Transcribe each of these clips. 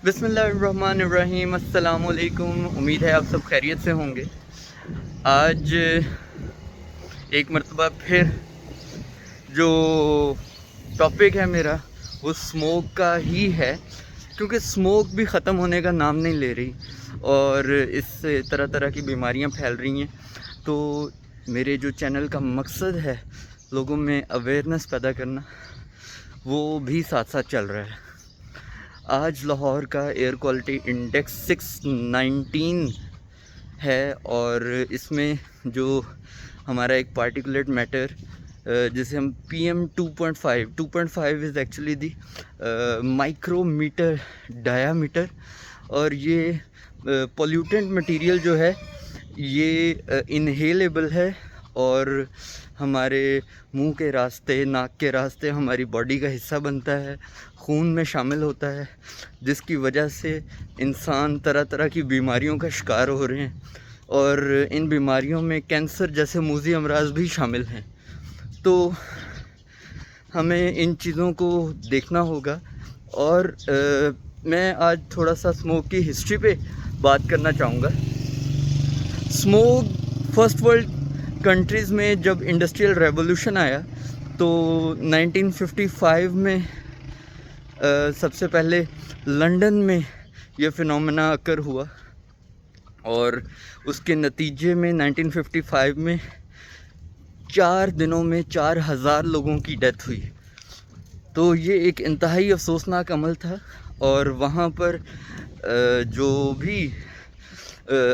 بسم اللہ الرحمن الرحیم، السلام علیکم۔ امید ہے آپ سب خیریت سے ہوں گے۔ آج ایک مرتبہ پھر جو ٹاپک ہے میرا وہ اسموک کا ہی ہے، کیونکہ اسموک بھی ختم ہونے کا نام نہیں لے رہی اور اس سے طرح طرح کی بیماریاں پھیل رہی ہیں۔ تو میرے جو چینل کا مقصد ہے لوگوں میں اویئرنیس پیدا کرنا، وہ بھی ساتھ ساتھ چل رہا ہے۔ آج لاہور کا ایئر کوالٹی انڈیکس 619 ہے، اور اس میں جو ہمارا ایک پارٹیکولیٹ میٹر جسے ہم PM 2.5 is actually the micrometre diameter, اور یہ پولیوٹنٹ مٹیریل جو ہے یہ انہیلیبل ہے اور ہمارے منہ کے راستے، ناک کے راستے ہماری باڈی کا حصہ بنتا ہے، خون میں شامل ہوتا ہے، جس کی وجہ سے انسان طرح طرح کی بیماریوں کا شکار ہو رہے ہیں، اور ان بیماریوں میں کینسر جیسے موذی امراض بھی شامل ہیں۔ تو ہمیں ان چیزوں کو دیکھنا ہوگا، اور میں آج تھوڑا سا اسموک کی ہسٹری پہ بات کرنا چاہوں گا۔ اسموک فرسٹ ورلڈ کنٹریز میں جب انڈسٹریل ریولوشن آیا تو 1955 میں سب سے پہلے لنڈن میں یہ فینومینا اکر ہوا، اور اس کے نتیجے میں 1955 میں 4 دنوں میں 4000 لوگوں کی ڈیتھ ہوئی۔ تو یہ ایک انتہائی افسوسناک عمل تھا، اور وہاں پر جو بھی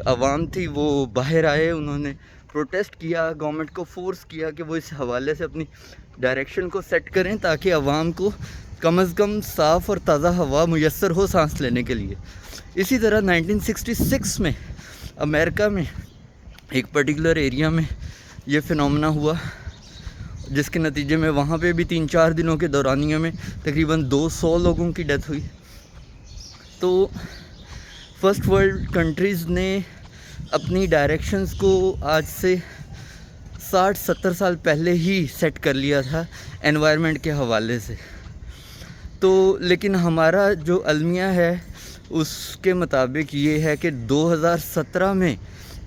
عوام تھی وہ باہر آئے، انہوں نے پروٹیسٹ کیا، گورنمنٹ کو فورس کیا کہ وہ اس حوالے سے اپنی ڈائریکشن کو سیٹ کریں تاکہ عوام کو کم از کم صاف اور تازہ ہوا میسر ہو سانس لینے کے لیے۔ اسی طرح 1966 میں امریکہ میں ایک پرٹیکولر ایریا میں یہ فینومینا ہوا، جس کے نتیجے میں وہاں پہ بھی 3-4 دنوں کے دورانیے میں تقریباً 200 لوگوں کی ڈیتھ ہوئی۔ تو فرسٹ ورلڈ کنٹریز نے اپنی ڈائریکشنز کو آج سے 60-70 سال پہلے ہی سیٹ کر لیا تھا انوائرمنٹ کے حوالے سے۔ تو لیکن ہمارا جو المیہ ہے اس کے مطابق یہ ہے کہ 2017 میں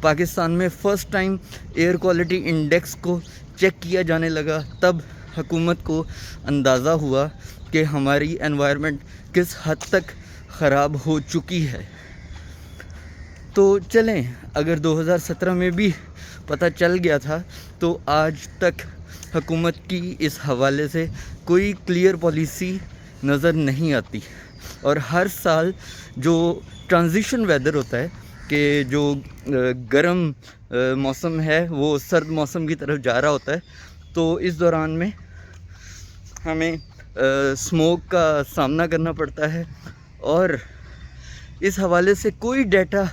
پاکستان میں first time air quality index کو چیک کیا جانے لگا، تب حکومت کو اندازہ ہوا کہ ہماری انوائرمنٹ کس حد تک خراب ہو چکی ہے۔ تو چلیں، اگر 2017 میں بھی پتہ چل گیا تھا تو آج تک حکومت کی اس حوالے سے کوئی کلیئر پالیسی نظر نہیں آتی، اور ہر سال جو ٹرانزیشن ویدر ہوتا ہے کہ جو گرم موسم ہے وہ سرد موسم کی طرف جا رہا ہوتا ہے، تو اس دوران میں ہمیں اسموک کا سامنا کرنا پڑتا ہے، اور اس حوالے سے کوئی ڈیٹا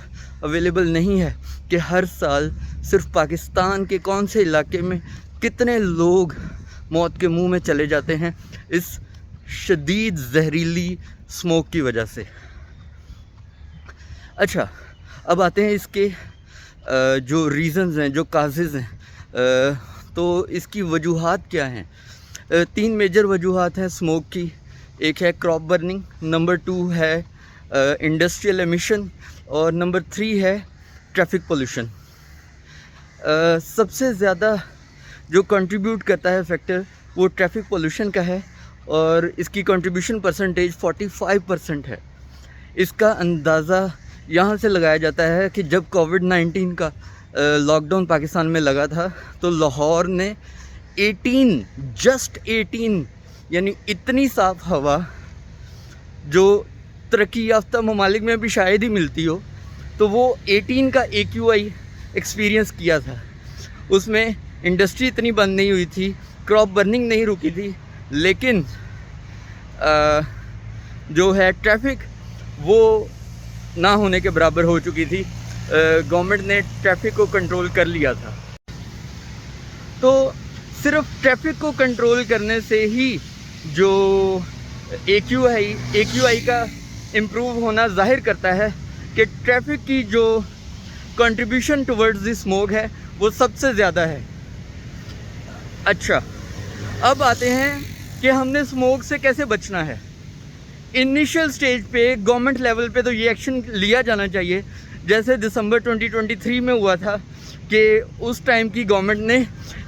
اویلیبل نہیں ہے کہ ہر سال صرف پاکستان کے کون سے علاقے میں کتنے لوگ موت کے منہ میں چلے جاتے ہیں اس شدید زہریلی اسموک کی وجہ سے۔ اچھا، اب آتے ہیں اس کے جو ریزنز ہیں، جو کازز ہیں، تو اس کی وجوہات کیا ہیں۔ 3 میجر وجوہات ہیں اسموک کی۔ ایک ہے کراپ برننگ، نمبر 2 ہے انڈسٹریل ایمیشن، اور نمبر 3 ہے ٹریفک پولوشن۔ سب سے زیادہ جو کنٹریبیوٹ کرتا ہے فیکٹر وہ ٹریفک پولوشن کا ہے، اور اس کی کنٹریبیوشن پرسنٹیج 45% ہے۔ اس کا اندازہ یہاں سے لگایا جاتا ہے کہ جب کووڈ-19 کا لاک ڈاؤن پاکستان میں لگا تھا تو لاہور نے 18 یعنی اتنی صاف ہوا جو ترقی یافتہ ممالک میں بھی شاید ہی ملتی ہو، تو وہ 18 کا AQI ایکسپیرینس کیا تھا۔ اس میں انڈسٹری اتنی بند نہیں ہوئی تھی، کراپ برننگ نہیں رکی تھی، لیکن جو ہے ٹریفک وہ نہ ہونے کے برابر ہو چکی تھی۔ گورنمنٹ نے ٹریفک کو کنٹرول کر لیا تھا۔ تو صرف ٹریفک کو کنٹرول کرنے سے ہی جو AQI کا امپروو ہونا ظاہر کرتا ہے کہ ٹریفک کی جو کنٹریبیوشن ٹورڈز دی اسموک ہے وہ سب سے زیادہ ہے۔ اچھا، اب آتے ہیں کہ ہم نے اسموک سے کیسے بچنا ہے۔ انیشل سٹیج پہ گورنمنٹ لیول پہ تو یہ ایکشن لیا جانا چاہیے، جیسے دسمبر 2023 میں ہوا تھا کہ اس ٹائم کی گورنمنٹ نے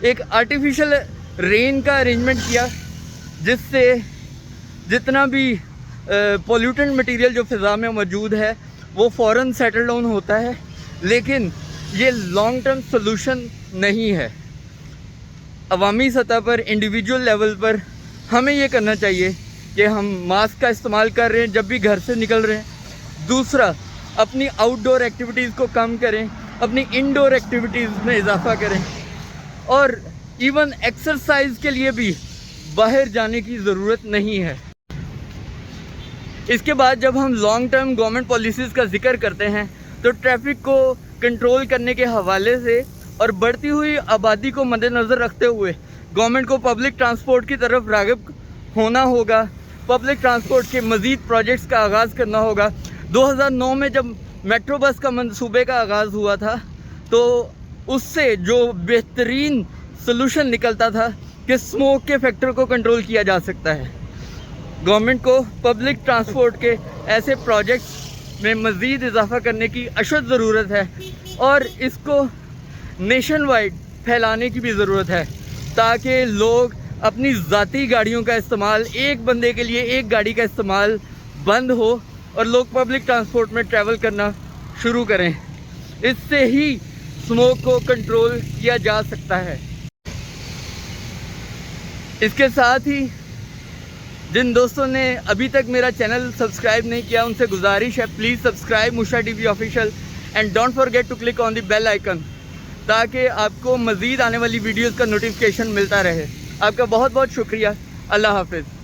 ایک آرٹیفیشل رین کا ارینجمنٹ کیا، جس سے جتنا بھی پولیوٹنٹ مٹیریل جو فضا میں موجود ہے وہ فوراً سیٹل ڈاؤن ہوتا ہے، لیکن یہ لانگ ٹرم سلوشن نہیں ہے۔ عوامی سطح پر، انڈیویجول لیول پر ہمیں یہ کرنا چاہیے کہ ہم ماسک کا استعمال کر رہے ہیں جب بھی گھر سے نکل رہے ہیں۔ دوسرا، اپنی آؤٹ ڈور ایکٹیویٹیز کو کم کریں، اپنی انڈور ایکٹیویٹیز میں اضافہ کریں، اور ایون ایکسرسائز کے لیے بھی باہر جانے کی ضرورت نہیں ہے۔ اس کے بعد جب ہم لانگ ٹرم گورنمنٹ پالیسیز کا ذکر کرتے ہیں تو ٹریفک کو کنٹرول کرنے کے حوالے سے اور بڑھتی ہوئی آبادی کو مد نظر رکھتے ہوئے گورنمنٹ کو پبلک ٹرانسپورٹ کی طرف راغب ہونا ہوگا، پبلک ٹرانسپورٹ کے مزید پروجیکٹس کا آغاز کرنا ہوگا۔ 2009 میں جب میٹرو بس کا منصوبے کا آغاز ہوا تھا تو اس سے جو بہترین سلوشن نکلتا تھا کہ سموک کے فیکٹر کو کنٹرول کیا جا سکتا ہے۔ گورنمنٹ کو پبلک ٹرانسپورٹ کے ایسے پروجیکٹس میں مزید اضافہ کرنے کی اشد ضرورت ہے، اور اس کو نیشن وائڈ پھیلانے کی بھی ضرورت ہے، تاکہ لوگ اپنی ذاتی گاڑیوں کا استعمال، ایک بندے کے لیے ایک گاڑی کا استعمال بند ہو اور لوگ پبلک ٹرانسپورٹ میں ٹریول کرنا شروع کریں۔ اس سے ہی سموک کو کنٹرول کیا جا سکتا ہے۔ اس کے ساتھ ہی جن دوستوں نے ابھی تک میرا چینل سبسکرائب نہیں کیا ان سے گزارش ہے، please subscribe Mosha T V official and don't forget to click on the bell icon, تاکہ آپ کو مزید آنے والی ویڈیوز کا نوٹیفیکیشن ملتا رہے۔ آپ کا بہت بہت شکریہ۔ اللہ حافظ۔